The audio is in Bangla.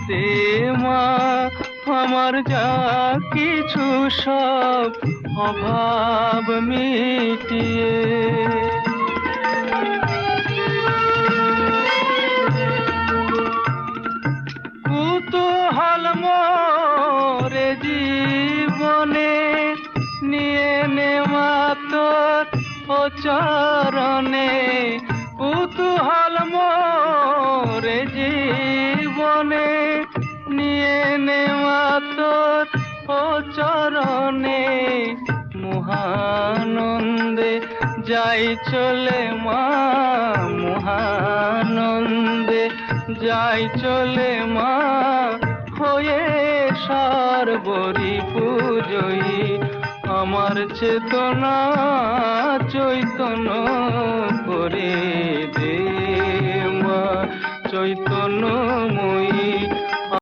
দে মা আমার যা কিছু সব অভাব মিটিয়ে। কুতূহল মোরে জীবনে নিয়ে নে মা তোর ও চরণে। কুতূহল মোরে জীবনে নিয়ে নে মা তোর ও চরণে। মহানন্দে যাই চলে মা মহানন্দে যাই চলে মা হয়ে সর্বরি পূজয়ী। আমার চেতনা চৈতন্য করে দে মা চৈতন্য